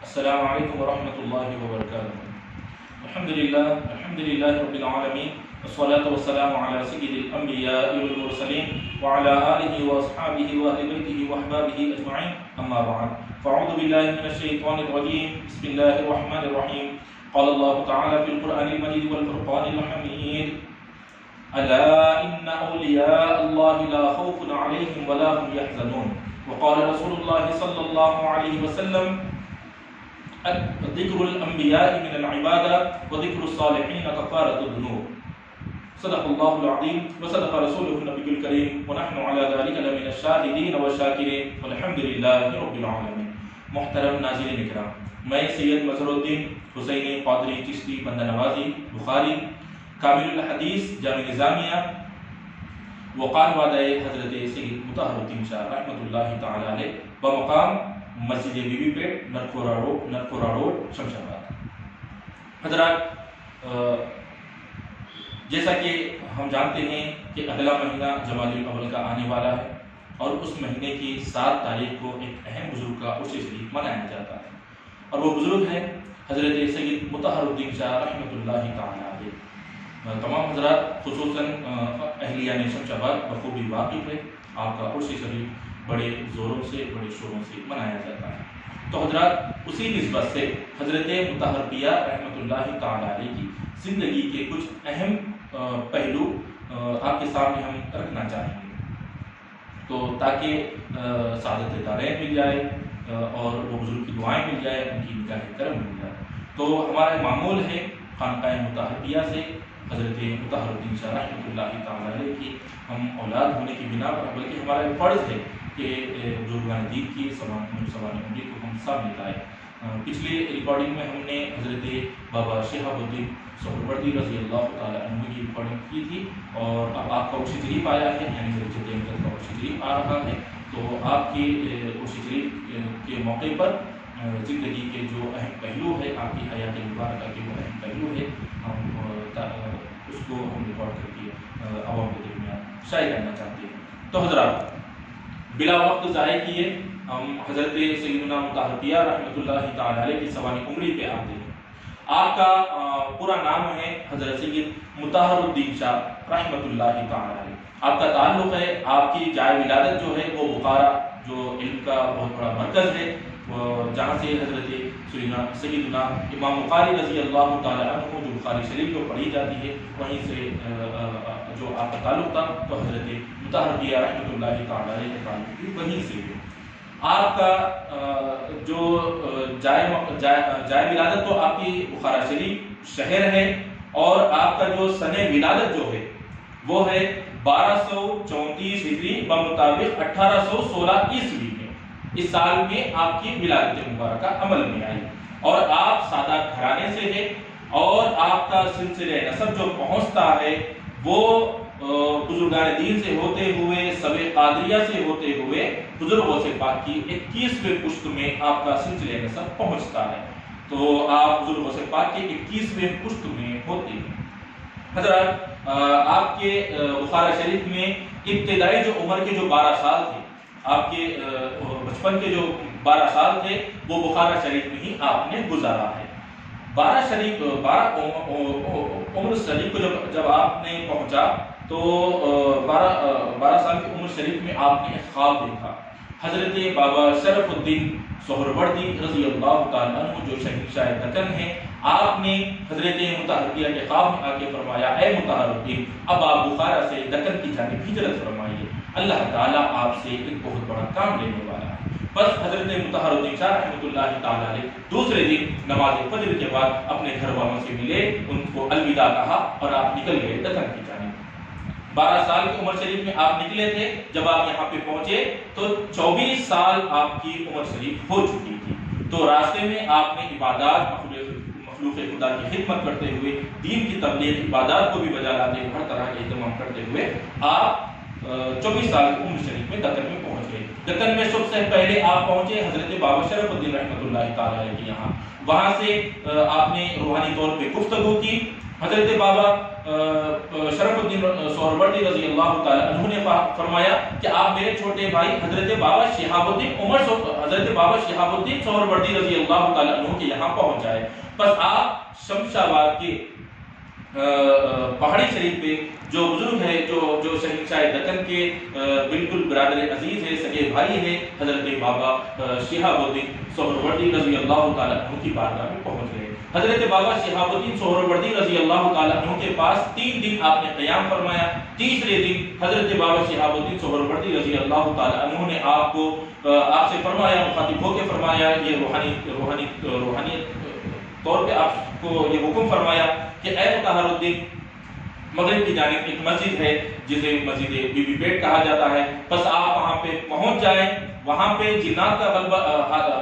السلام علیکم ورحمۃ اللہ وبرکاتہ۔ الحمد للہ رب العالمین، والصلاة والسلام علی سید الانبیاء والمرسلین وعلی آلہ واصحابہ واہل بیتہ واحبابہ اجمعین، اما بعد فاعوذ باللہ من الشیطان الرجیم، بسم اللہ الرحمن الرحیم۔ قال اللہ تعالی فی القرآن المجید والفرقان الحمید، الا ان اولیاء اللہ لا خوف علیہم ولا هم یحزنون، وقال رسول اللہ صلی اللہ علیہ وسلم ذکر الانبیاء من العبادہ وذکر الصالحین کفارۃ الذنوب۔ صدق اللہ العظیم وصدق رسولہ النبی الکریم ونحن علی ذلک لمن الشاہدین والشاکرین والحمد للہ رب العالمین۔ محترم ناظرین کرام، میں سید مظہر الدین حسینی قادری چشتی بندہ نوازی بخاری کامل الحدیث جامع نظامیہ وقال وعدہ حضرت سید مطہر الدین شاہ رحمۃ اللہ تعالی علیہ بمقام مسجد بی بی پیٹ نرکھورا روڈ شمشاد۔ حضرات، جیسا کہ ہم جانتے ہیں کہ اگلا مہینہ جمادی الاول کا آنے والا ہے اور اس مہینے کی 7 تاریخ کو ایک اہم بزرگ کا عرس شریف منایا جاتا ہے، اور وہ بزرگ ہے حضرت سید مطہر الدین شاہ رحمۃ اللہ تعالی علیہ۔ تمام حضرات خصوصاً اہلیہ شمشاد بخوبی واقف ہے، آپ کا عرس شریف بڑے زوروں سے بڑے شوروں سے منایا جاتا ہے۔ تو حضرات، اسی نسبت سے حضرت مطہر پیا رحمۃ اللہ تعالی علیہ کی زندگی کے کچھ اہم پہلو آپ کے سامنے ہم رکھنا چاہیں گے، تو تاکہ سعادت دارین مل جائے اور وہ بزرگ کی دعائیں مل جائے، ان کی نگاہ کرم مل جائے۔ تو ہمارا معمول ہے خانقاہ مطہر پیا سے حضرت مطہر الدین شاہ رحمۃ اللہ تعالی علیہ کی ہم اولاد ہونے کی بنا پر، بلکہ ہمارا فرض ہے کہ بزرگان دین کی سوانح عمری کو ہم سامنے لائیں۔ پچھلی ریکارڈنگ میں ہم نے حضرت بابا شہاب الدین سہروردی رضی اللہ تعالیٰ عنہ کی ریکارڈنگ کی تھی، اور اب آپ کا عرس شریف آیا ہے، یعنی جد امجد کا عرس شریف آ رہا ہے، تو آپ کی عرس شریف کے موقع پر زندگی کے جو اہم پہلو ہے، آپ کی حیات مبارکہ کے وہ اہم پہلو ہے، ہم اس کو ہم ریکارڈ کر کے عوام کے درمیان شائع کرنا چاہتے ہیں۔ تو حضرات، بلا وقت ضائع کیے ہم حضرت سیدنا مطہر پیا رحمۃ اللہ تعالی علیہ کی سوانح عمری پہ آتے ہیں۔ آپ کا پورا نام ہے حضرت سید مطہر الدین شاہ رحمۃ اللہ تعالی علیہ۔ آپ کا تعلق ہے، آپ کی جائے ولادت جو ہے وہ بخارا، جو علم کا بہت بڑا مرکز ہے، جہاں سے حضرت سیدنا امام بخاری رضی اللہ تعالی عنہ جو بخاری شریف کو پڑھی جاتی ہے، وہیں سے جو آپ کا تعلق تھا، تو حضرت مطہر پیا رحمۃ اللہ تعالی علیہ کا تعلق بھی وہیں سے ہے۔ آپ کا جو جائے ولادت تو آپ کی بخارا شریف شہر ہے، اور آپ کا جو سن ولادت جو ہے وہ ہے 1234 ہجری بمطابق 1816 عیسوی میں۔ اس سال میں آپ کی ولادت مبارکہ عمل میں آئی، اور آپ سادہ گھرانے سے ہیں، اور آپ کا سلسلہ نسب جو پہنچتا ہے وہ بزرگان دین سے ہوتے ہوئے، سب قادریہ سے ہوتے ہوئے بزرگوں سے پاک کی 21ویں پشت میں آپ کا سلسلہ نسب پہنچتا ہے، تو آپ بزرگوں سے پاک کے 21ویں پشت میں ہوتے ہیں۔ حضرات، آپ کے بخارا شریف میں ابتدائی جو عمر کے جو 12 سال تھے، آپ کے بچپن کے جو 12 سال تھے، وہ بخارا شریف میں ہی آپ نے گزارا ہے۔ 12 عمر شریف کو جب آپ نے پہنچا تو 12 سال کی عمر شریف میں آپ نے ایک خواب دیکھا۔ حضرت بابا شرف الدین سہروردی رضی اللہ تعالیٰ عنہ جو شہنشاہ دکن ہیں، آپ نے حضرت مطہر پیا کے خواب میں آ کے فرمایا، اے مطہر الدین، اب آپ بخارا سے دکن کی جانب ہجرت فرمائیے، اللہ تعالیٰ آپ سے ایک بہت بڑا کام لینے والا ہے۔ بس حضرت مطہر الدین شاہ رحمۃ اللہ تعالی علیہ دوسرے دن نماز فجر کے بعد اپنے گھر والوں سے ملے، ان کو الوداع کہا، اور آپ نکل گئے دکن کی جانب۔ 12 سال کی عمر شریف میں آپ نکلے تھے، جب آپ یہاں پہ پہنچے تو 24 سال آپ کی عمر شریف ہو چکی تھی۔ تو راستے میں آپ نے عبادات، مخلوق خدا کی خدمت کرتے ہوئے، دین کی تبلیغ، عبادات کو بھی بجا لاتے ہوئے، ہر طرح کے اہتمام کرتے ہوئے آپ 24 سال کی عمر شریف میں دکن میں پہنچ گئے۔ دکن میں سب سے پہلے آپ پہنچے حضرت بابا شرف الدین رحمۃ اللہ تعالی علیہ کے یہاں، وہاں سے آپ نے روحانی طور پہ گفتگو کی، حضرت بابا شرف الدین سہروردی رضی اللہ تعالیٰ عنہ نے فرمایا کہ آپ میرے چھوٹے بھائی حضرت بابا شہاب الدین سہروردی رضی اللہ تعالیٰ عنہ کے یہاں پہنچ جائے. بس آپ شمشاباد کے پہاڑی شریف پہ جو بزرگ ہے جو شہنشاہ دکن کے بالکل برادر عزیز ہے، سگے بھائی ہے، حضرت بابا شہاب الدین سہروردی رضی اللہ تعالیٰ عنہ کی بارگاہ میں پہنچ گئے. حضرت بابا شہاب الدین سہروردی رضی اللہ تعالیٰ عنہ کے پاس 3 دن آپ نے قیام فرمایا. تیسرے دن حضرت بابا شہاب الدین سہروردی رضی اللہ تعالیٰ عنہ نے آپ سے فرمایا، مخاطب ہو کے فرمایا، یہ روحانی طور پہ آپ کو یہ حکم فرمایا کہ اے مطہر الدین، مغرب کی جانب ایک مسجد ہے جسے مسجد بی بی پیٹ کہا جاتا ہے، بس آپ وہاں پہ پہنچ جائیں. وہاں پہ جنات کا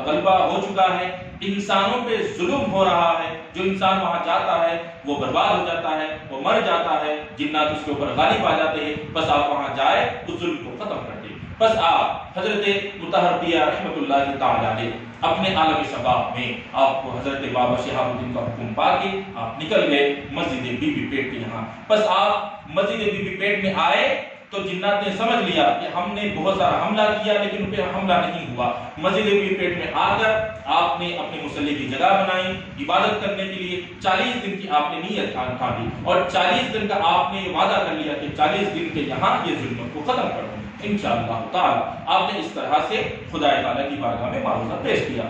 غلبہ ہو چکا ہے، انسانوں پہ ظلم ہو رہا ہے. جو انسان وہاں جاتا ہے وہ برباد ہو جاتا ہے، وہ مر جاتا ہے، جنات اس کے اوپر غالب آ جاتے ہیں. بس آپ وہاں جائیں، اس ظلم کو ختم کر دیں. بس آپ حضرت مطہر پیر رحمۃ اللہ تعالی علیہ اپنے عالم شباب میں آپ کو حضرت بابا شہاب الدین کا حکم پا کے آپ نکل گئے مسجد بی بی پیٹ کے یہاں. بس آپ مسجد بی بی پیٹ میں آئے تو جنات نے سمجھ لیا کہ ہم نے بہت سارا حملہ کیا لیکن ان پہ حملہ نہیں ہوا. مسجد بی بی پیٹ میں آ کر آپ نے اپنے مصلی کی جگہ بنائی عبادت کرنے کے لیے. 40 دن کی آپ نے نیت ٹھانی اور 40 دن کا آپ نے وعدہ کر لیا کہ 40 دن کے یہاں یہ ظلم کو ختم کر دوں انشاءاللہ تعالی. آپ نے اس طرح سے خدا تعالیٰ کی بارگاہ میں معروضہ پیش کیا.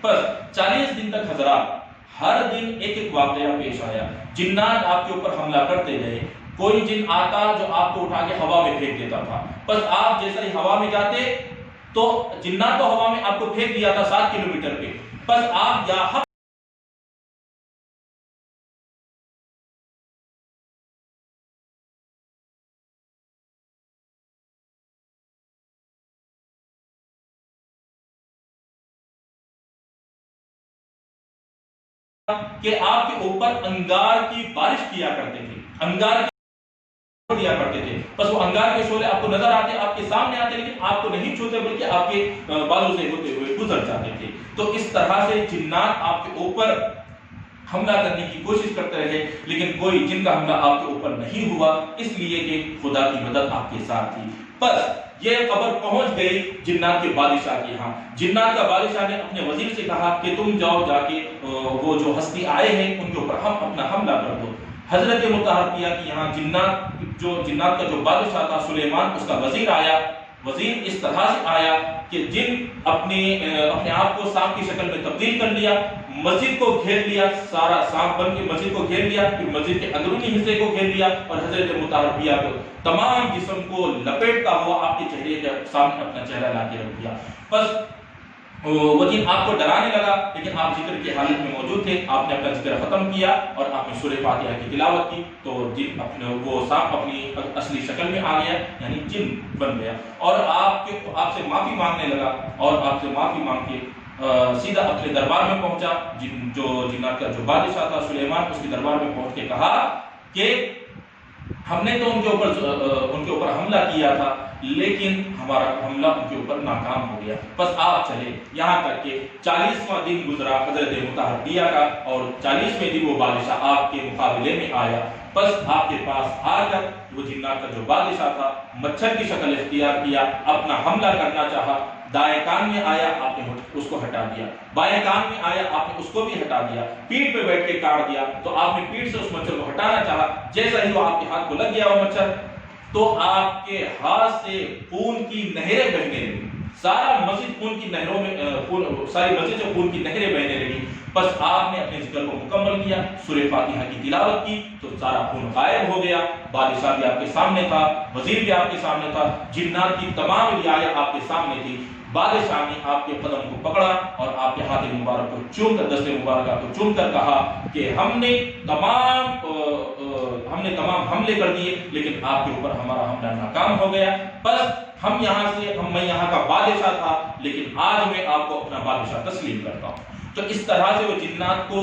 بس 40 دن تک حضرات ہر دن ایک ایک واقعہ پیش آیا. جنات آپ کے اوپر حملہ کرتے گئے. کوئی جن آتا جو آپ کو اٹھا کے ہوا میں پھینک دیتا تھا. بس آپ جیسا ہی ہوا میں جاتے تو جنات تو ہوا میں آپ کو پھینک دیا تھا 7 کلومیٹر پہ. بس آپ یا کہ آپ کے اوپر انگار کی بارش کیا کرتے تھے، انگار دیا کرتے تھے. بس وہ انگار کے شعلے آپ کو نظر آتے، آپ کے سامنے آتے، لیکن آپ کو نہیں چھوتے بلکہ آپ کے بازو سے ہوتے ہوئے گزر جاتے تھے. تو اس طرح سے جنات آپ کے اوپر حملہ کرنے کی کوشش کرتے رہے لیکن کوئی جن کا حملہ آپ کے اوپر نہیں ہوا، اس لیے کہ خدا کی مدد آپ کے ساتھ تھی. بس یہ خبر پہنچ گئی جنات کے بادشاہ کے ہاں. جنات کا بادشاہ نے اپنے وزیر سے کہا کہ تم جاؤ جا کے وہ جو ہستی آئے ہیں ان کے اوپر ہم اپنا حملہ کر دو. حضرت مطہر پیر کہ یہاں جنات کا جو بادشاہ تھا سلیمان، اس کا وزیر آیا. وزیر اس طرح سے آیا کہ جن اپنے آپ کو سانپ کی شکل میں تبدیل کر لیا، مسجد کو گھیر لیا، سارا سانپ بن کے مسجد کو گھیر لیا، پھر مسجد کے اندرونی حصے کو گھیر لیا اور حضرت مطہر پیر کو تمام جسم کو لپیٹتا ہوا آپ کے چہرے کے سامنے اپنا چہرہ لا کے رکھ دیا. بس وہ جن آپ کو ڈرانے لگا لیکن آپ ذکر کی حالت میں موجود تھے. آپ نے اپنا ذکر ختم کیا اور آپ نے سورہ فاتحہ کی تلاوت کی تو وہ سانپ اپنی اصلی شکل میں آ گیا، یعنی جن بن گیا اور آپ سے معافی مانگنے لگا اور آپ سے معافی مانگ کے سیدھا اپنے دربار میں پہنچا. جو جنات کا جو بادشاہ تھا سلیمان، اس کے دربار میں پہنچ کے کہا کہ ہم نے تو ان کے اوپر حملہ کیا تھا لیکن ہمارا حملہ ان کے اوپر ناکام ہو گیا. بس آپ چلے. یہاں تک کہ 40واں دن گزرا حضرت مطہر پیر کا اور 40ویں دن وہ بادشاہ آپ کے مقابلے میں آیا. بس آپ کے پاس آ کر وہ جنات کا جو بادشاہ تھا مچھر کی شکل اختیار کیا، اپنا حملہ کرنا چاہا. دائیں کان میں آیا، آپ نے اس کو ہٹا دیا. بائیں کان میں آیا، آپ نے اس کو بھی ہٹا دیا. پیٹھ پہ بیٹھ کے کاٹ دیا تو آپ نے پیٹھ سے اس مچھر کو ہٹانا چاہا. جیسا ہی وہ آپ کے ہاتھ کو لگ گیا وہ مچھر تو آپ کے ہاتھ سے خون کی نہریں بہنے لگی. سارا مسجد خون کی نہروں میں ساری مسجد سے خون کی نہریں بہنے لگی. بس آپ نے اپنے ذکر کو مکمل کیا، سورہ فاتحہ کی تلاوت کی تو سارا خون غائب ہو گیا. بادشاہ بھی آپ کے سامنے تھا، وزیر بھی آپ کے سامنے تھا، جنات کی تمام رعایا آپ کے سامنے تھی. بادشاہ نے آپ کے قدم کو پکڑا اور آپ کے ہاتھ مبارک کو چوم کر، دست مبارکہ کو چوم کر کہا کہ ہم نے تمام حملے کر دیے لیکن آپ کے اوپر ہمارا حملہ ناکام ہو گیا. بس میں یہاں کا بادشاہ تھا لیکن آج میں آپ کو اپنا بادشاہ تسلیم کرتا ہوں. تو اس طرح سے وہ جنات کو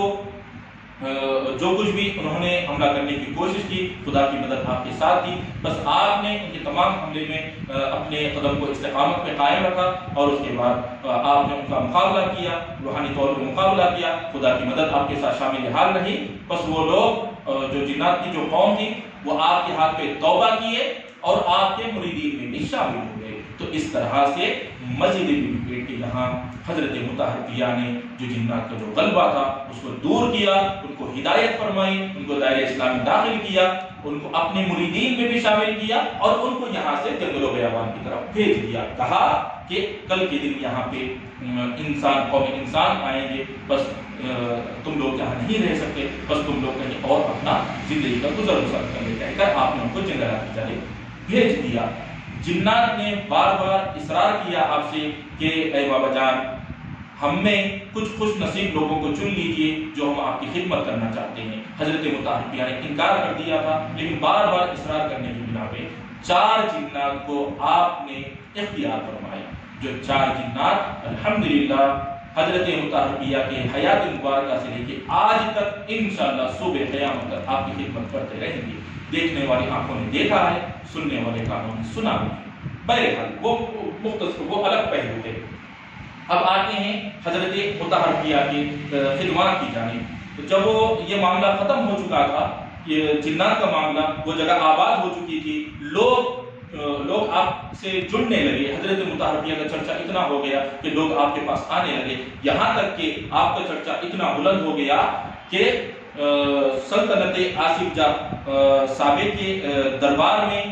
جو کچھ بھی انہوں نے حملہ کرنے کی کوشش کی، خدا کی مدد آپ کے ساتھ تھی. بس آپ نے ان کے تمام حملے میں اپنے قدم کو استقامت پہ قائم رکھا اور اس کے بعد آپ نے ان کا مقابلہ کیا، روحانی طور پہ مقابلہ کیا. خدا کی مدد آپ کے ساتھ شامل حال رہی. بس وہ لوگ جو جنات کی جو قوم تھی وہ آپ کے ہاتھ پہ توبہ کیے اور آپ کے مریدین میں بھی شامل ہو گئے۔ تو اس طرح سے مسجد بی بی پیٹ کے یہاں حضرت مطہر نے جو جنات کا جو غلبہ تھا اس کو دور کیا، ان کو ہدایت فرمائی، ان کو دائرہ اسلام میں داخل کیا، ان کو اپنے مریدین میں بھی شامل کیا اور ان کو یہاں سے جنگل و بیابان کی طرف بھیج دیا۔ کہا کہ کل کے دن یہاں پہ قوم انسان آئیں گے، بس تم لوگ یہاں نہیں رہ سکتے، بس تم لوگ کہیں اور اپنا زندگی کا گزر بسر کر لے، کہہ کر آپ نے ان کو جنگلات کی جانب بھیج دیا۔ جنات نے بار بار اصرار کیا آپ سے کہ اے بابا جان، ہم میں کچھ خوش نصیب لوگوں کو چن لیجئے جو ہم آپ کی خدمت کرنا چاہتے ہیں۔ حضرت مطہر نے انکار کر دیا تھا، لیکن بار بار اصرار کرنے کی بنا پہ 4 جنات کو آپ نے اختیار فرمایا، جو 4 جنات الحمدللہ حضرت مطہر کے حیات مبارکہ سے لے کے آج تک انشاءاللہ صبح قیامت تک آپ کی خدمت کرتے رہیں گے۔ دیکھنے والی آنکھوں نے دیکھا ہے، سننے والے کانوں نے سنا ہے۔ بہرحال وہ مختصر وہ الگ پہلو ہے۔ اب آتے ہیں حضرت مطہر کی خدمات کی جانب۔ جب وہ یہ معاملہ ختم ہو چکا تھا، یہ جنات کا معاملہ، وہ جگہ آباد ہو چکی تھی، لوگ آپ سے جڑنے لگے، حضرت مطہر کا چرچا اتنا ہو گیا کہ لوگ آپ کے پاس آنے لگے، یہاں تک کہ آپ کا چرچا اتنا بلند ہو گیا کہ سلطنت آصف جاہ سابق کے دربار میں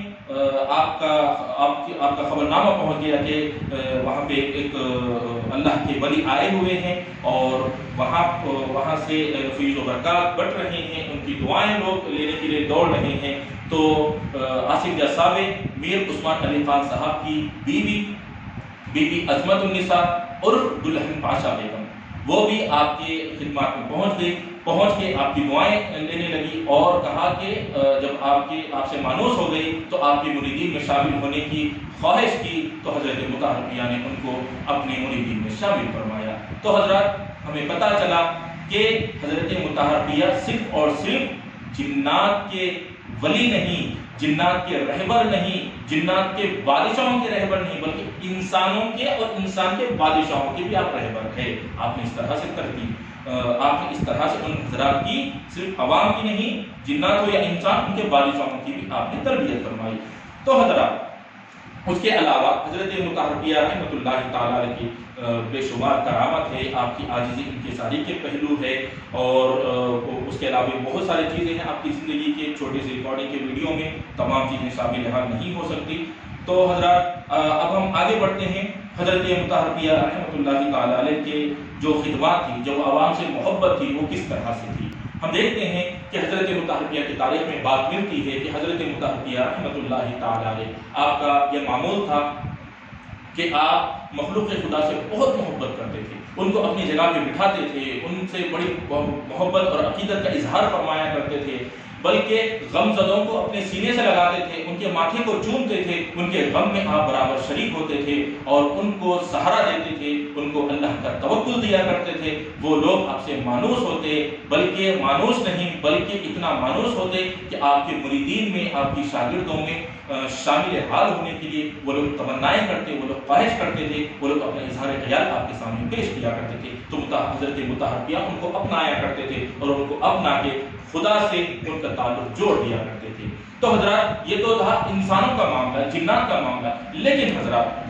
آپ کا خبرنامہ پہنچ گیا کہ وہاں پہ ایک اللہ کے ولی آئے ہوئے ہیں اور وہاں سے فیض و برکات بٹ رہے ہیں، ان کی دعائیں لوگ لینے کے لیے دوڑ رہے ہیں۔ تو آصف جاہ سابق میر عثمان علی خان صاحب کی بی بی عظمت النساء عرف دلہن پاشا بیگم، وہ بھی آپ کے خدمات میں پہنچ کے آپ کی دعائیں لینے لگی اور کہا کہ جب آپ سے مانوس ہو گئی تو آپ کے مریدین میں شامل ہونے کی خواہش کی، تو حضرت مطہر نے ان کو اپنے مریدین میں شامل فرمایا۔ تو حضرات ہمیں پتہ چلا کہ حضرت مطہر صرف اور صرف جنات کے ولی نہیں، جنات کے رہبر نہیں، جنات کے بادشاہوں کے رہبر نہیں، بلکہ انسانوں کے اور انسان کے بادشاہوں کے بھی آپ رہبر ہیں۔ آپ نے اس طرح سے ان حضرات کی صرف عوام کی نہیں، جنات ہو یا انسان، ان کے بادشاہوں کی بھی آپ نے تربیت فرمائی۔ تو حضرات اس کے علاوہ حضرت مطہر رحمۃ اللہ تعالیٰ علیہ کی بے شمار کرامت ہے، آپ کی عاجزی انکساری کے پہلو ہے، اور اس کے علاوہ بہت ساری چیزیں ہیں آپ کی زندگی کے چھوٹے سے ریکارڈنگ کے ویڈیو میں، تمام چیزیں شامل نہیں ہو سکتی۔ تو حضرات اب ہم آگے بڑھتے ہیں۔ حضرت مطہر رحمۃ اللہ تعالیٰ علیہ کے جو خدمات تھی، جو عوام سے محبت تھی، وہ کس طرح سے تھی؟ ہم دیکھتے ہیں کہ حضرت مطہر کی تاریخ میں بات ملتی ہے کہ حضرت مطہر رحمۃ اللہ تعالیٰ علیہ آپ کا یہ معمول تھا کہ آپ مخلوق خدا سے بہت محبت کرتے تھے، ان کو اپنی جگہ پہ بٹھاتے تھے، ان سے بڑی محبت اور عقیدت کا اظہار فرمایا کرتے تھے، بلکہ غم زدوں کو اپنے سینے سے لگاتے تھے، ان کے ماتھے کو چومتے تھے، ان کے غم میں آپ برابر شریک ہوتے تھے اور ان کو سہارا دیتے تھے، ان کو اللہ کا توکل دیا کرتے تھے۔ وہ لوگ آپ سے مانوس ہوتے، بلکہ مانوس نہیں بلکہ اتنا مانوس ہوتے کہ آپ کے مریدین میں، آپ کی شاگردوں میں شامل حال ہونے کے لیے وہ لوگ تمنائیں کرتے، وہ لوگ خواہش کرتے تھے، وہ لوگ اپنا اظہار خیال آپ کے سامنے پیش کیا کرتے تھے۔ تو حضرت مطہر ان کو اپنایا کرتے تھے اور ان کو اپنا کے خدا سے ان کا تعلق جوڑ دیا کرتے تھے۔ تو حضرات یہ تو تھا انسانوں کا معاملہ، جنات کا معاملہ، لیکن حضرات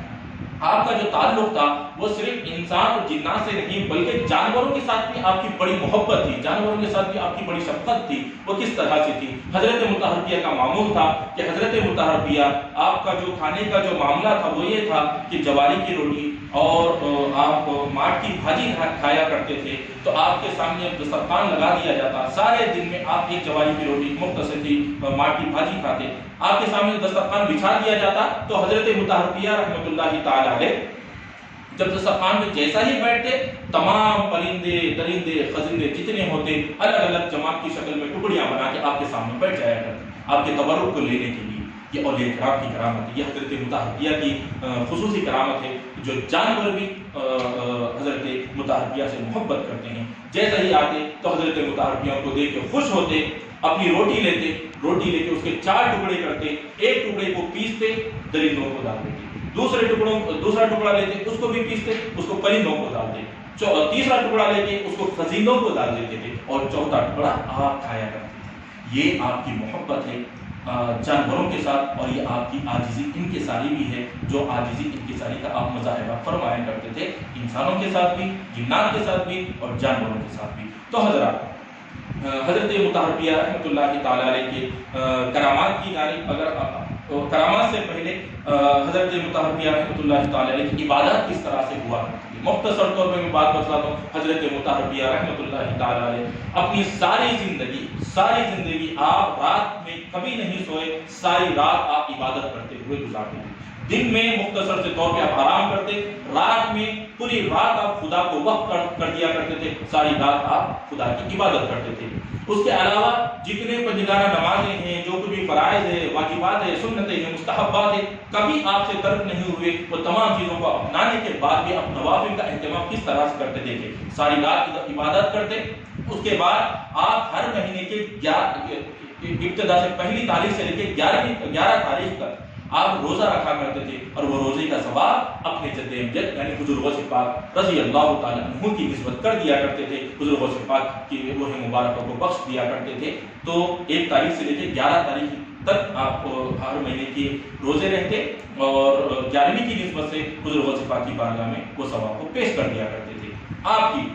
آپ کا جو تعلق تھا وہ صرف انسان اور جنات سے نہیں بلکہ جانوروں کے ساتھ بھی آپ کی بڑی محبت تھی، جانوروں کے ساتھ بھی آپ کی بڑی شفقت تھی۔ وہ کس طرح سے تھی؟ حضرت مطہر کا معمول تھا کہ حضرت مطہر آپ کا جو کھانے کا جو معاملہ تھا وہ یہ تھا کہ جواری کی روٹی اور آپ ماٹ کی بھاجی کھایا کرتے تھے۔ تو آپ کے سامنے دسترخوان لگا دیا جاتا، سارے دن میں آپ ایک جواری کی روٹی مختصر سی ماٹ کی بھاجی کھاتے، آپ کے سامنے دسترخوان بچھا دیا جاتا۔ تو حضرت مطہر رحمۃ اللہ تعالی علیہ جب دسترخوان میں جیسا ہی بیٹھتے، تمام پرندے درندے خزندے جتنے ہوتے الگ الگ جماعت کی شکل میں ٹکڑیاں بنا کے آپ کے سامنے بیٹھ جایا کرتے آپ کے تبرک کو لینے کے لیے۔ یہ اولیاء کرام کی کرامت ہے، یہ حضرت مطہر کی خصوصی کرامت ہے، جو جانور بھی حضرت مطہر سے محبت کرتے ہیں۔ جیسا ہی آتے تو حضرت مطہر کو دیکھ کے خوش ہوتے، اپنی روٹی لیتے، روٹی لے کے اس کے 4 ٹکڑے کرتے، ایک ٹکڑے کو پیستے درندوں کو ڈال دیتے، دوسرا ٹکڑا لیتے اس کو بھی پیستے، اس کو پرندوں کو ڈال دیتے، تیسرا ٹکڑا لے کے اس کو خزیندوں کو ڈال دیتے تھے، اور چوتھا ٹکڑا آپ کھایا کرتے تھے۔ یہ آپ کی محبت ہے جانوروں کے ساتھ، اور یہ آپ کی عاجزی انکساری بھی ہے، جو عاجزی انکساری کا آپ مظاہرہ فرمایا کرتے تھے انسانوں کے ساتھ بھی، جنات کے ساتھ بھی اور جانوروں کے ساتھ بھی۔ تو حضرات، حضرت مطہربیہ رحمۃ اللہ تعالیٰ علیہ کے کرامات کی جانب اگر کرامات سے پہلے حضرت مطہربیہ رحمۃ اللہ تعالیٰ علیہ کی عبادت کس طرح سے ہوا کرتی تھی، مختصر طور پہ میں بات بتلاتا ہوں۔ حضرت مطہربیہ رحمۃ اللہ تعالیٰ علیہ اپنی ساری زندگی آپ رات میں کبھی نہیں سوئے، ساری رات آپ عبادت کرتے ہوئے گزارتے تھے۔ دن میں مختصر سے طور پہ آپ آرام کرتے، رات میں پوری رات آپ خدا کو وقف کر دیا کرتے تھے، ساری رات آپ خدا کی عبادت کرتے تھے۔ اس کے علاوہ جتنے پنجگانہ نمازیں ہیں، جو کچھ بھی فرائض ہے، واجبات ہے، سنتیں ہیں، مستحبات ہے، کبھی آپ سے ترک نہیں ہوئے۔ وہ تمام چیزوں کو اپنانے کے بعد بھی آپ نوافل کا اہتمام کس طرح سے کرتے دیکھے، ساری رات عبادت کرتے۔ اس کے بعد آپ ہر مہینے کے ابتدا سے پہلی تاریخ سے لے کے 11 تاریخ تک آپ روزہ رکھا کرتے تھے، اور وہ روزے کا ثواب اپنے جد امجد یعنی حضور غوث پاک رضی اللہ تعالیٰ عنہ کی نسبت کر دیا کرتے تھے۔ حضور غوث پاک کی روح مبارکہ کو بخش دیا کرتے تھے۔ تو 1 تاریخ سے لے کے 11 تاریخ تک آپ ہر مہینے کے روزے رہتے، اور 11ویں کی نسبت سے حضور غوث پاک کی بارگاہ میں وہ ثواب کو پیش کر دیا کرتے تھے۔ آپ کی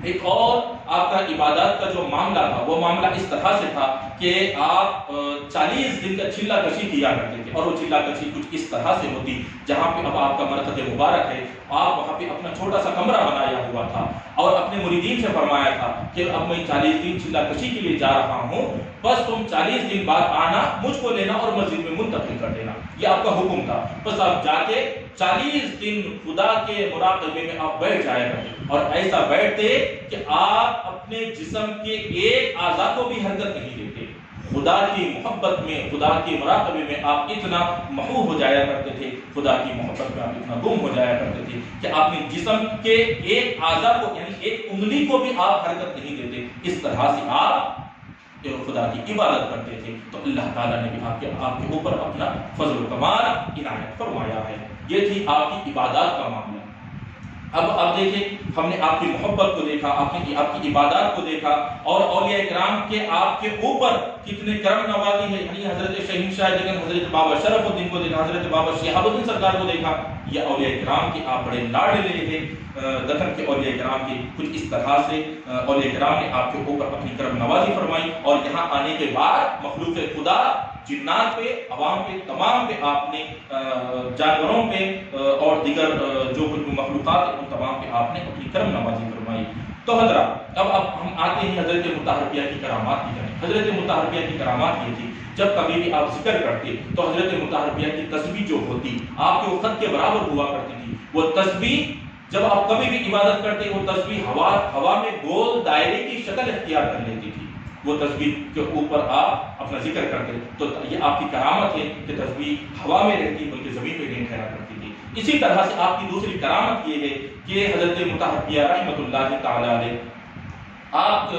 ایک اور آپ کا عبادات کا جو معاملہ تھا، وہ معاملہ اس طرح سے تھا کہ آپ 40 دن کا چلہ کشی کیا کرتے تھے، اور وہ چلہ کشی کچھ اس طرح سے ہوتی، جہاں پہ اب آپ کا مرکز مبارک ہے، آپ وہاں پہ اپنا چھوٹا سا کمرہ بنایا ہوا تھا، اور اپنے مریدین سے فرمایا تھا کہ اب میں 40 دن چلہ کشی کے لیے جا رہا ہوں، بس تم 40 دن بعد آنا، مجھ کو لینا اور مسجد میں منتقل کر دینا، یہ آپ کا حکم تھا۔ بس آپ جا کے 40 دن خدا کے مراقبے میں آپ بیٹھ جایا کرتے، اور ایسا بیٹھتے کہ آپ اپنے جسم کے ایک اعضاء کو بھی حرکت نہیں دیتے۔ خدا کی محبت میں، خدا کے مراقبے میں آپ اتنا محو ہو جایا کرتے تھے، خدا کی محبت میں آپ اتنا گم ہو جایا کرتے تھے کہ آپ نے جسم کے ایک اعضاء کو یعنی ایک انگلی کو بھی آپ حرکت نہیں دیتے۔ اس طرح سے آپ خدا کی عبادت کرتے تھے۔ تو اللہ تعالیٰ نے بھی آپ کے اوپر اپنا فضل و کمال عنایت فرمایا ہے۔ یہ تھی آپ کی عبادات کا معاملہ۔ اب دیکھیں، ہم نے آپ کی محبت کو دیکھا، آپ کی عبادات کو دیکھا، اور اولیاء کرام کے آپ کے اوپر کتنے کرم نوازی ہے، یعنی حضرت شہنشاہ جگن حضرت بابا شرف الدین کو دیکھا، حضرت بابا شہاب الدین سرکار کو دیکھا۔ یہ اولیاء کرام کے آپ بڑے لاڈلے تھے۔ دکن کے اولیاء کرام کی کچھ اس طرح سے اولیاء کرام نے آپ کے اوپر اپنی کرم نوازی فرمائی، اور یہاں آنے کے بعد مخلوق خدا، جنات پہ، عوام پہ، تمام پہ آپ نے، جانوروں پہ اور دیگر جو کچھ مخلوقات ہیں ان تمام پہ آپ نے اپنی کرم نوازی فرمائی۔ تو حضرات، اب ہم آتے ہیں حضرت مطہربیہ کی کرامات کی جانب۔ حضرت مطہربیہ کی کرامات یہ تھی، جب کبھی بھی آپ ذکر کرتے تو حضرت مطہربیہ کی تسبیح جو ہوتی آپ کے وہ خط کے برابر ہوا کرتی تھی۔ وہ تسبیح جب آپ کبھی بھی عبادت کرتے، وہ تسبیح ہوا میں گول دائرے کی شکل اختیار کر لیتی تھی۔ وہ تسبیح کے اوپر آپ اپنا ذکر کرتے، تو یہ آپ کی کرامت ہے کہ تسبیح ہوا میں رہتی بلکہ زمین پہ نہیں ٹھہرا کرتی تھی۔ اسی طرح سے آپ کی دوسری کرامت یہ ہے کہ حضرت مطہربیہ رحمۃ اللہ تعالی علیہ آپ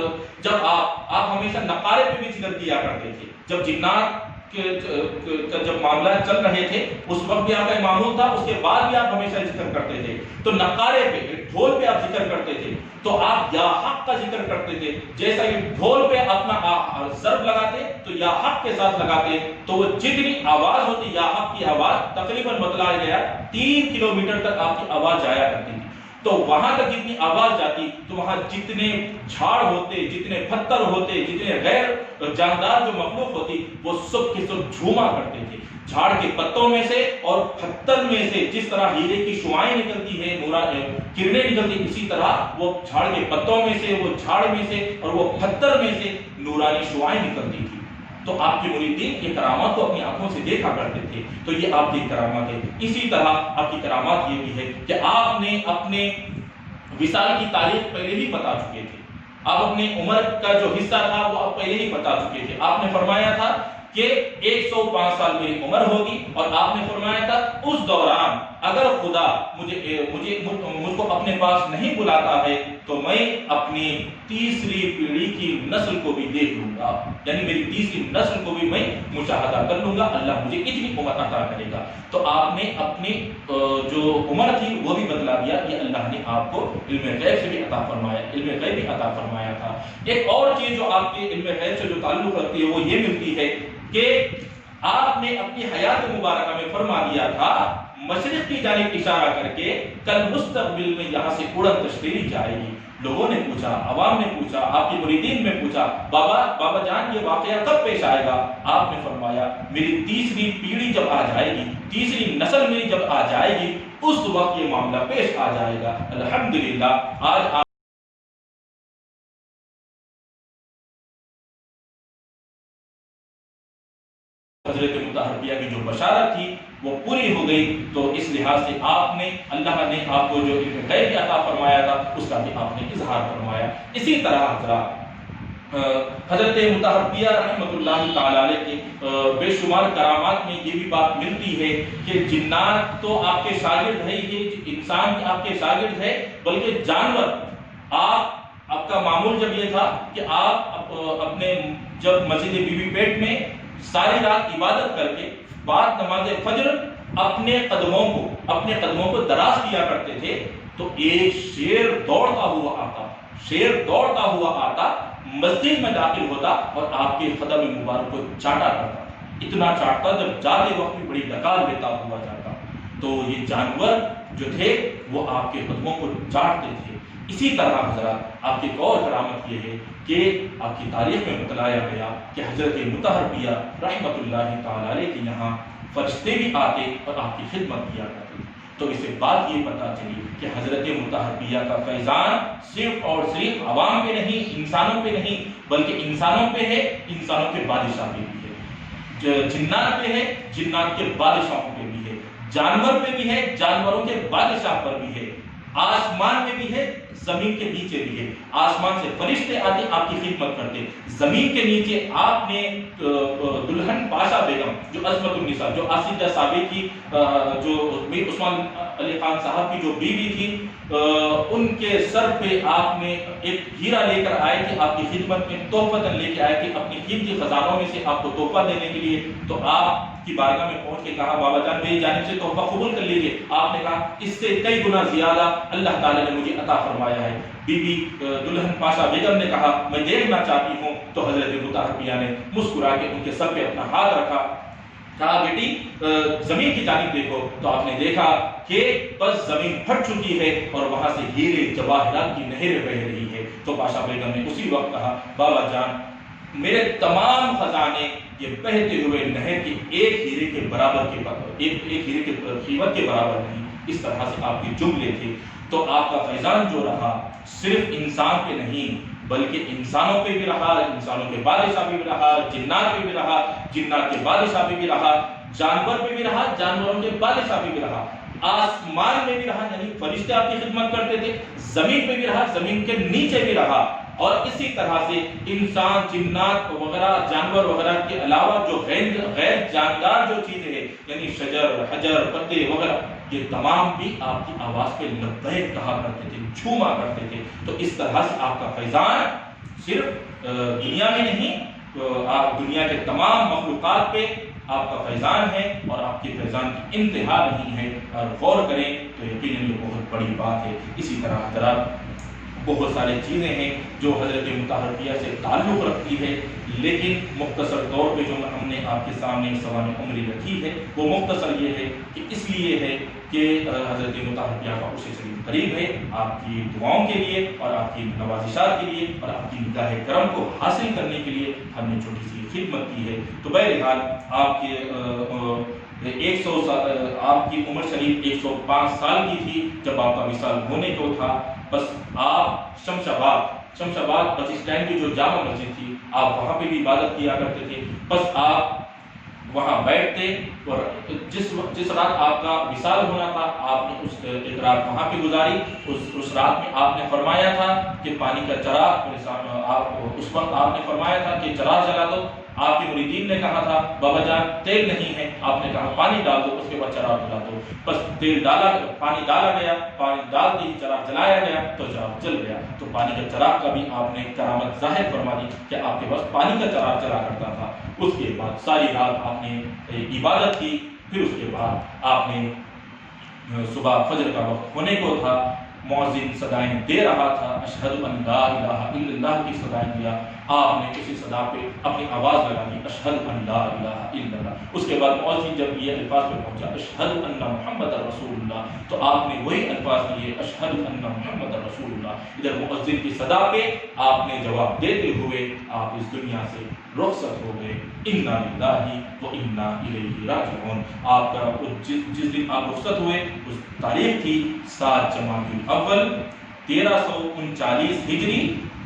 ہمیشہ نقارے پہ بھی ذکر کیا کرتے تھے۔ جب جنات جب معاملات چل رہے تھے اس وقت بھی آپ کا معمول تھا، اس کے بعد بھی آپ ہمیشہ ذکر کرتے تھے۔ تو نقارے پہ، ڈھول پہ آپ ذکر کرتے تھے تو آپ یا حق کا ذکر کرتے تھے۔ جیسا کہ ڈھول پہ اپنا ضرب لگاتے تو یا حق کے ساتھ لگاتے، تو وہ جتنی آواز ہوتی، یا حق کی آواز تقریباً بتلایا گیا 3 کلومیٹر تک آپ کی آواز جایا کرتی تھی۔ تو وہاں تک جتنی آواز جاتی تو وہاں جتنے جھاڑ ہوتے، جتنے پتھر ہوتے، جتنے غیر جاندار جو مخلوق ہوتی، وہ سب کے سب جھوما کرتے تھے۔ جھاڑ کے پتوں میں سے اور پتھر میں سے جس طرح ہیرے کی شعائیں نکلتی ہیں، کرنیں نکلتی، اسی طرح وہ جھاڑ کے پتوں میں سے، وہ جھاڑ میں سے اور وہ پتھر میں سے نورانی شعائیں نکلتی تھی۔ تو آپ کے مریدین یہ کرامات کو اپنی آنکھوں سے دیکھا کرتے تھے۔ تو یہ آپ کی کرامات ہے۔ اسی طرح آپ کی کرامات یہ بھی ہے کہ آپ نے اپنے وصال کی تاریخ پہلے ہی بتا چکے تھے۔ آپ اپنی عمر کا جو حصہ تھا وہ آپ پہلے ہی بتا چکے تھے۔ آپ نے فرمایا تھا کہ 105 سال میری عمر ہوگی، اور آپ نے فرمایا تھا اس دوران اگر خدا مجھ کو اپنے پاس نہیں بلاتا ہے تو میں اپنی تیسری پیڑھی کی نسل کو بھی دیکھ لوں گا، یعنی میری تیسری نسل کو بھی میں مشاہدہ کر لوں گا، اللہ مجھے اتنی عمر عطا کرے گا۔ تو آپ نے اپنی جو عمر تھی وہ بھی بتلا دیا، یہ اللہ نے آپ کو علم غیب سے بھی عطا فرمایا، علم غیب بھی عطا فرمایا تھا۔ ایک اور چیز جو آپ کے علم غیب سے جو تعلق رکھتی ہے وہ یہ ملتی ہے کہ آپ نے اپنی حیات مبارکہ میں فرما دیا تھا مشرق کی جانب اشارہ کر کے کل مستقبل میں یہاں سے اڑن تشریح جائے گی۔ لوگوں نے پوچھا، عوام نے پوچھا، آپ کے مریدین نے پوچھا، بابا جان یہ واقعہ کب پیش آئے گا؟ آپ نے فرمایا میری تیسری پیڑھی جب آ جائے گی، تیسری نسل میری جب آ جائے گی، اس وقت یہ معاملہ پیش آ جائے گا۔ الحمدللہ آج آپ حضرت مطہریہ کی جو بشارت تھی وہ پوری ہو گئی، تو اس لحاظ سے آپ نے اللہ نے آپ کو جو علم غیب عطا فرمایا تھا اس کا بھی آپ نے اظہار فرمایا۔ اسی طرح حضرات حضرت مطہریہ رحمۃ اللہ تعالی علیہ کے بے شمار کرامات میں یہ بھی بات ملتی ہے کہ جنات تو آپ کے شاگرد ہے، یہ انسان آپ کے شاگرد ہے، بلکہ جانور آپ کا معمول جب یہ تھا کہ آپ اپنے جب مسجد بی بی پیٹ میں ساری رات عبادت کر کے بعد نماز فجر اپنے قدموں کو دراز کیا کرتے تھے، تو ایک شیر دوڑتا ہوا آتا مسجد میں داخل ہوتا اور آپ کے قدم مبارک کو چاٹا کرتا، اتنا چاٹتا جب جاتے وقت بھی بڑی ڈکار لیتا ہوا جاتا۔ تو یہ جانور جو تھے وہ آپ کے قدموں کو چاٹتے تھے۔ اسی طرح حضرات آپ کی ایک اور کرامت یہ ہے کہ آپ کی تاریخ میں بتلایا گیا کہ حضرت مطہریہ رحمۃ اللہ تعالی علیہ کے یہاں فرشتے بھی آتے اور آپ کی خدمت کیا کرتے۔ تو اس سے بات یہ پتہ چلی کہ حضرت مطہریہ کا فیضان صرف اور صرف عوام پہ نہیں، انسانوں پہ نہیں، بلکہ انسانوں پہ ہے، انسانوں کے بادشاہ پہ بھی ہے، جنات پہ ہے، جنات کے بادشاہوں پہ بھی ہے، جانور پہ بھی ہے، جانوروں کے بادشاہ پر بھی ہے، آسمان میں بھی ہے، زمین کے نیچے بھی ہے۔ آسمان سے فرشتے آتے آپ کی خدمت کرتے، زمین کے نیچے آپ نے دلہن پاشا بیگم جو عصمت النساء، جو آصیہ صابری کی جو میر عثمان علی خان صاحب کی جو بیوی تھی، ان کے سر پہ آپ نے ایک ہیرا لے کر آئے کہ آپ کی خدمت میں تحفۃ لے کے آئے کہ اپنی قیمتی خزانوں میں سے آپ کو تحفہ دینے کے لیے۔ تو آپ کی بارگاہ میں پہنچ کے کہا بابا جان میری جانب سے تحفہ قبول کر لیجیے۔ آپ نے کہا اس سے کئی گنا زیادہ اللہ تعالیٰ نے مجھے عطا فرمایا ہے۔ بی بی دلہن پاشا بیگم نے کہا میں دیکھنا چاہتی ہوں، تو حضرت مطہریہ نے مسکرا کے ان کے سر پہ اپنا ہاتھ رکھا، کہا بیٹی زمین کی جانب دیکھو۔ تو آپ نے دیکھا کہ بس زمین پھٹ چکی ہے اور وہاں سے ہیرے جواہرات کی نہریں بہہ رہی ہے۔ تو پاشا بیگم نے اسی وقت کہا بابا جان میرے تمام خزانے یہ بہتے ہوئے نہر کے ایک ہیرے کے برابر ایک ہیرے کے قیمت کے برابر نہیں۔ اس طرح سے آپ کے جملے تھے۔ تو آپ کا فیضان جو رہا صرف انسان پہ نہیں بلکہ انسانوں پہ بھی رہا، انسانوں کے بادشاہ پہ بھی رہا، جنات پہ بھی رہا، جنات کے بادشاہ پہ بھی رہا، جانور پہ بھی رہا، جانوروں کے بادشاہ پہ بھی رہا، آسمان میں بھی رہا یعنی فرشتے آپ کی خدمت کرتے تھے، زمین پہ بھی رہا، زمین کے نیچے بھی رہا، اور اسی طرح سے انسان، جنات وغیرہ، جانور وغیرہ کے علاوہ جو غیر جاندار جو چیزیں ہیں یعنی شجر، حجر، پتے وغیرہ، یہ تمام بھی آپ کی آواز پہ لبیک کہا کرتے تھے، جھوما کرتے تھے۔ تو اس طرح سے آپ کا فیضان صرف دنیا میں نہیں، آپ دنیا کے تمام مخلوقات پہ آپ کا فیضان ہے، اور آپ کے فیضان کی انتہا نہیں ہے۔ اور غور کریں تو یقیناً یہ بہت بڑی بات ہے۔ اسی طرح حضرات بہت ساری چیزیں ہیں جو حضرت مطہریہ سے تعلق رکھتی ہے، لیکن مختصر طور پہ جو ہم نے آپ کے سامنے سوانح عمری رکھی ہے وہ مختصر یہ ہے کہ اس لیے ہے کہ حضرت مطہریہ کا عرش شریف قریب ہے، آپ کی دعاؤں کے لیے اور آپ کی نوازشات کے لیے اور آپ کی نگاہ کرم کو حاصل کرنے کے لیے ہم نے چھوٹی سی خدمت کی ہے۔ تو بہرحال آپ کے آپ کی عمر شریف 105 سال کی تھی جب آپ کا وصال ہونے کو تھا۔ بس آپ شمشاباد بس اسٹینڈ کی جو جامع مسجد تھی آپ وہاں پہ بھی عبادت کیا کرتے تھے۔ بس آپ وہاں بیٹھتے اور جس رات آپ کا وصال ہونا تھا آپ نے ایک رات وہاں پہ گزاری۔ اس رات میں آپ نے فرمایا تھا کہ پانی کا چراغ اس وقت آپ نے فرمایا تھا کہ چراغ جلا دو، آپ کے مریدین نے کہا تھا بابا جان تیل نہیں ہے، آپ نے کہا پانی ڈال دو، اس کے بعد چراغ جلا دو، بس تیل ڈالا، پانی ڈالا گیا، پانی ڈال دی، چراغ جلایا گیا تو چراغ جل گیا۔ تو پانی کا چراغ کا بھی آپ نے کرامت ظاہر فرما دی کہ آپ کے پاس پانی کا چراغ چلا کرتا تھا۔ اس کے بعد ساری رات آپ نے عبادت کی، پھر اس کے بعد آپ نے صبح فجر کا وقت ہونے کو تھا، مؤذن صدائیں دے رہا تھا، اشہد ان لا الہ الا اللہ کی صدائیں دیا، آپ نے اسی صدا پہ اپنی آواز لگا دی، اشہد ان لا الہ الا اللہ۔ اس کے بعد مؤذن جب یہ الفاظ پہ پہنچا اشہد ان محمد رسول اللہ، تو آپ نے وہی الفاظ دیے اشہد ان محمد رسول اللہ۔ ادھر مؤذن کی صدا پہ آپ نے جواب دیتے ہوئے آپ اس دنیا سے رخصت ہو گئے، انا للہ و انا الیہ راجعون۔ آپ کا جس دن آپ رخصت ہوئے اس تاریخ تھی 7 جمادی الاول 1339 ہجری،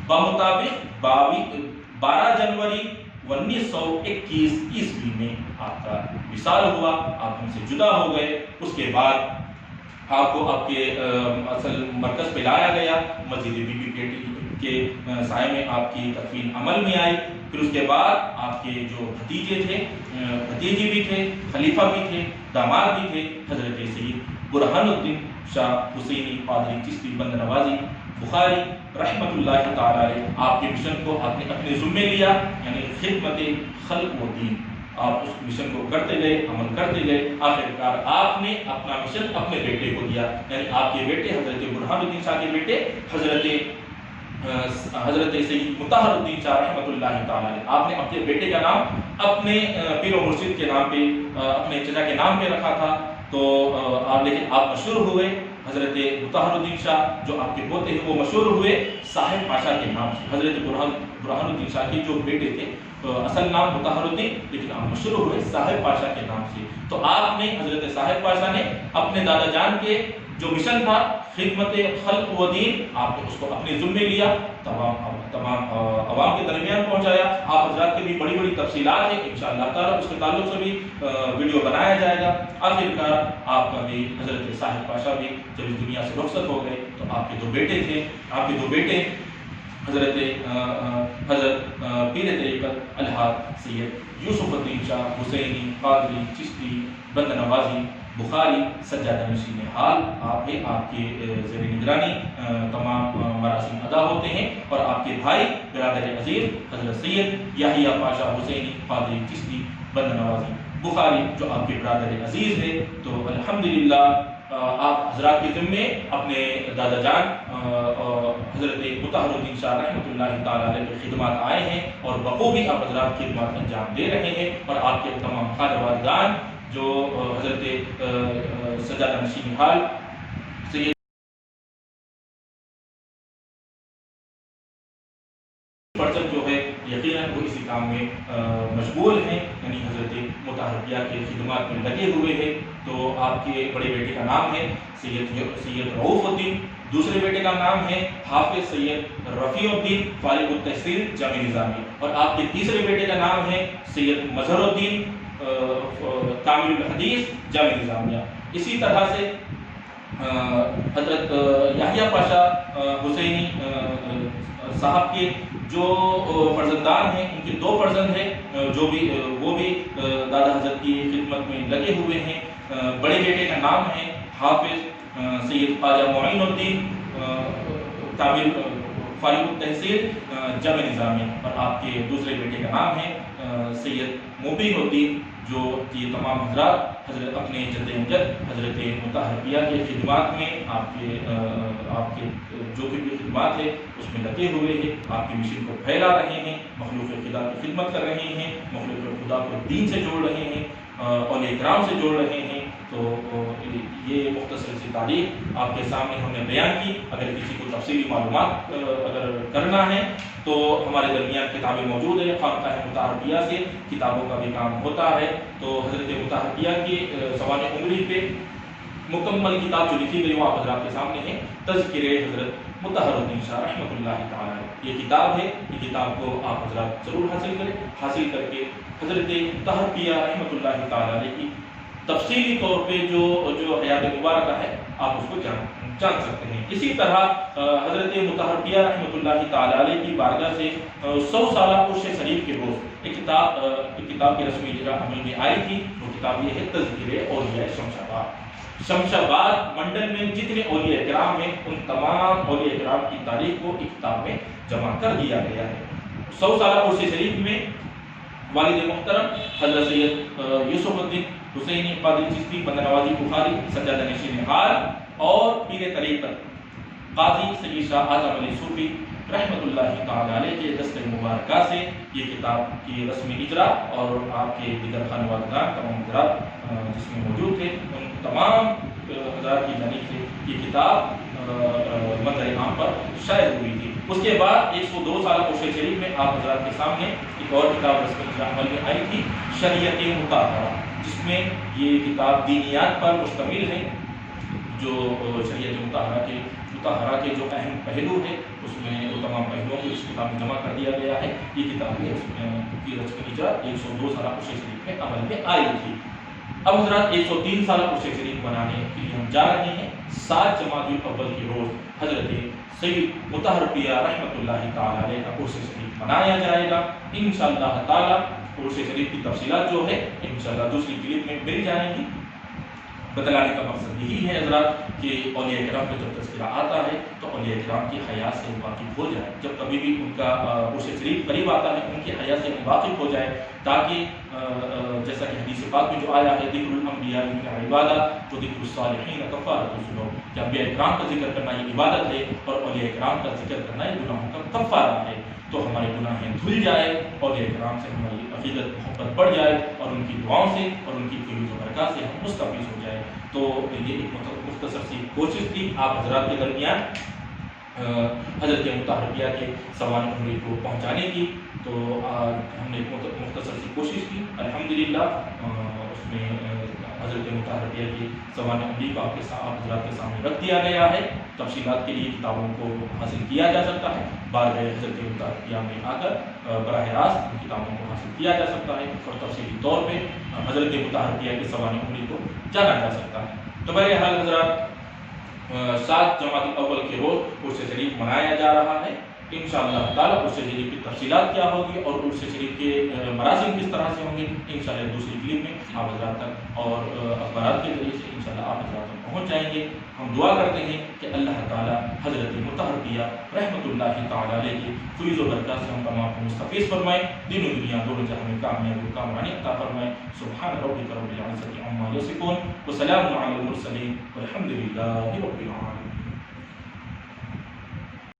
بمطابق 12 جنوری 1921 عیسوی میں آپ کا وصال ہوا، آپ ہم سے جدا ہو گئے۔ اس کے بعد آپ کو آپ کے اصل مرکز پہ لایا گیا، مسجد بی بی کے سائے میں آپ کی تدفین عمل میں آئی۔ پھر اس کے بعد آپ کے جو بھتیجے تھے، بھتیجے بھی تھے، خلیفہ بھی تھے، داماد بھی تھے، حضرت سید برہان الدین شاہ حسینی پادری چشتی بند نوازی بخاری رحمۃ اللہ تعالی علیہ، آپ کے مشن کو آپ نے اپنے ذمے لیا، یعنی خدمت خلق و دین۔ آپ اس مشن کو کرتے گئے، عمل کرتے گئے، آخرکار آپ نے اپنا مشن اپنے بیٹے کو دیا، یعنی آپ کے بیٹے حضرت برہان الدین شاہ کے بیٹے حضرت سید مطہر الدین شاہ رحمۃ اللہ تعالی علیہ، آپ نے اپنے بیٹے کا نام اپنے پیر و مرشد کے نام پہ، اپنے چچا کے نام پہ رکھا تھا۔ تو لیکن آپ مشہور ہوئے، حضرت مطہر الدین شاہ جو آپ کے پوتے ہیں وہ مشہور ہوئے صاحب پاشا کے نام سے۔ حضرت برہان الدین شاہ کے جو بیٹے تھے اصل نام مطہر الدین، لیکن آپ مشہور ہوئے صاحب پاشا کے نام سے۔ تو آپ نے حضرت صاحب پاشا نے اپنے دادا جان کے جو مشن تھا خدمت خلق و دین، آپ نے اس کو اپنے ذمے لیا، تمام عوام کے درمیان پہنچایا۔ آپ حضرات کی بھی بڑی بڑی تفصیلات ہیں، انشاءاللہ تعالی اس کے تعلق سے بھی ویڈیو بنایا جائے گا۔ آخرکار آپ کا بھی حضرت صاحب پاشا بھی جب اس دنیا سے رخصت ہو گئے تو آپ کے 2 بیٹے تھے، آپ کے 2 بیٹے حضرت پیر طریقت الحاج سید یوسف الدین شاہ حسینی قادری چشتی بند نوازی بخاری سجادہ نشین حال، آپ کے زیر نگرانی تمام مراسم ادا ہوتے ہیں، اور آپ کے بھائی برادر عزیز حضرت سید یحییٰ پاشا حسینی قادری چشتی بند نوازی بخاری جو آپ کے برادر عزیز ہے۔ تو الحمدللہ آپ حضرات کے ذمے اپنے دادا جان حضرت مطہر الدین شاہ رحمۃ اللہ تعالی علیہ کی خدمات آئے ہیں، اور بخوبی آپ حضرات خدمات انجام دے رہے ہیں، اور آپ کے تمام خانوادگان جو حضرت سجادہ نشین حال سید پرچم جو ہے یقیناً وہ اسی کام میں مشغول ہیں، یعنی حضرت مطہریہ کے خدمات میں لگے ہوئے ہیں۔ تو آپ کے بڑے بیٹے کا نام ہے سید رؤوف الدین، دوسرے بیٹے کا نام ہے حافظ سید رفیع الدین فارغ التحصیل جامع نظامی، اور آپ کے تیسرے بیٹے کا نام ہے سید مظہر الدین کامل الحدیث جامع نظامیہ۔ اسی طرح سے حضرت یحییٰ پاشا حسینی صاحب کے جو فرزندان ہیں، ان کے 2 فرزند ہیں جو بھی وہ بھی دادا حضرت کی خدمت میں لگے ہوئے ہیں۔ بڑے بیٹے کا نام ہے حافظ سید خواجہ معین الدین کامل فارغ التحصیل جامع نظامیہ، اور آپ کے دوسرے بیٹے کا نام ہے سید مبین الدین، جو یہ تمام حضرات حضرت اپنے جد امجد حضرت مطہریہ کے خدمات میں آپ کے جو بھی خدمات ہے اس میں لگے ہوئے ہیں، آپ کے مشن کو پھیلا رہے ہیں، مخلوق خدا کی خدمت کر رہے ہیں، مخلوق خدا کو دین سے جوڑ رہے ہیں، اولیاء کرام سے جوڑ رہے ہیں۔ تو یہ مختصر سی تاریخ آپ کے سامنے ہم نے بیان کی۔ اگر کسی کو تفصیلی معلومات اگر کرنا ہے تو ہمارے درمیان کتابیں موجود ہیں، خانقاہ مطہریہ سے کتابوں کا بھی کام ہوتا ہے۔ تو حضرت مطہریہ کی زبان عمری پہ مکمل کتاب جو لکھی گئی وہ آپ حضرات کے سامنے ہے، تذکرہ حضرت مطہر الدین شاہ رحمۃ اللہ تعالی یہ کتاب ہے۔ یہ کتاب کو آپ حضرات ضرور حاصل کریں، حاصل کر کے حضرت مطہریہ رحمۃ اللہ تعالی کی تفصیلی طور پہ جو حیات مبارکہ ہے آپ اس کو جان سکتے ہیں۔ اسی طرح حضرت مطہریہ رحمۃ اللہ تعالی علیہ کی بارگاہ سے 100 سالہ عرس شریف کے روز ایک کتاب کی رسمی اجرا عمل میں آئی تھی۔ وہ کتاب یہ ہے تذکرہ اولیاء شمشاباد۔ شمشاباد منڈل میں جتنے اولیاء کرام ہیں ان تمام اولیاء کرام کی تاریخ کو ایک کتاب میں جمع کر دیا گیا ہے۔ 100 سالہ عرس شریف میں والد محترم حضرت سید یوسف الدین حسینی قادری چشتی، بندہ نوازی بخاری، سجادہ نشین حال اور پیر طریقت قاضی سید شاہ اعظم علی صوفی رحمۃ اللہ تعالی علیہ کے دست مبارکہ سے یہ کتاب کی رسمی اجرا اور آپ کے دیگر خانوادگان تمام حضرات جس میں موجود تھے ان تمام حضرات کی جانب سے یہ کتاب منظر عام پر شائع ہوئی تھی۔ اس کے بعد 102 سالہ عرس شریف میں آپ حضرات کے سامنے ایک اور کتاب رسمی اجرا عمل میں آئی تھی، شریعت مطہرہ، جس میں یہ کتاب دینیات پر مشتمل ہے۔ جو شریعت مطہرہ کے جو اہم پہلو ہیں اس میں وہ تمام پہلوؤں کو اس کتاب میں جمع کر دیا گیا ہے۔ یہ کتاب کی رسمی اجرا 102 سالہ عرس شریف میں عمل میں آئی تھی۔ اب حضرات 103 سالہ عرس شریف منانے کے لیے ہم جا رہے ہیں۔ 7 جمادی الاول کے روز حضرت سید مطہریہ رحمۃ اللہ تعالی علیہ کا عرس شریف منایا جائے گا انشاءاللہ تعالی۔ عرس شریف کی تفصیلات جو ہے انشاءاللہ دوسری کلپ میں مل جائیں گی۔ بتلانے کا مقصد یہی ہے حضرات کہ اولیاء کرام کا جب تذکرہ آتا ہے تو اولیاء کرام کی حیات سے واقف ہو جائے، جب کبھی بھی ان کا عرس شریف قریب آتا ہے ان کی حیات سے واقف ہو جائے، تاکہ جیسا کہ حدیث پاک میں جو آیا ہے ذکر الانبیاء عبادہ و ذکر الصالحین کفارۃ الذنوب، کہ انبیاء کرام کا ذکر کرنا یہ عبادت ہے اور اولیاء کرام کا ذکر کرنا یہ گناہوں کا کفارہ ہے۔ تو ہمارے گناہیں دھل جائے، اولیاء کرام سے ہماری عقیدت محبت بڑھ جائے اور ان کی دعاؤں سے اور ان کی فیوز و برکات سے ہم مستفیض ہو جائے۔ تو یہ ایک مختصر سی کوشش تھی آپ حضرات کے درمیان حضرت مطہریہ کے سوانح عمری کو پہنچانے کی۔ تو ہم نے ایک مختصر سی کوشش کی، الحمدللہ اس میں حضرت مطہریہ کے سوانح عمری کو آپ حضرات کے سامنے رکھ دیا گیا ہے۔ تفصیلات کے لیے کتابوں کو حاصل کیا جا سکتا ہے، بارگاہ حضرت مطہریہ میں آ کر براہ راست ان کتابوں کو حاصل کیا جا سکتا ہے اور تفصیلی طور پہ حضرت مطہریہ کے سوانح عمری کو جانا جا سکتا ہے۔ تو بہرحال حضرات 7 جمادی الاول کے روز عرس شریف منایا جا رہا ہے انشاءاللہ تعالی۔ عرس شریف کی تفصیلات کیا ہوگی اور عرس شریف کے مراسم کس طرح سے ہوں گے انشاءاللہ دوسری کلپ میں آپ حضرات تک اور اخبارات کے ذریعے سے انشاءاللہ آپ حضرات تک پہنچ جائیں گے۔ ہم دعا کرتے ہیں کہ اللہ تعالی حضرت مطہریہ رحمۃ اللہ تعالی علیہ کی فیض و برکات سے ہم تمام کو مستفیض فرمائے، دین و دنیا دونوں جہاں میں کامیابی و کامرانی عطا فرمائے۔ سبحان ربک رب العزۃ عما یصفون وسلام علی المرسلین والحمد للہ رب العالمین۔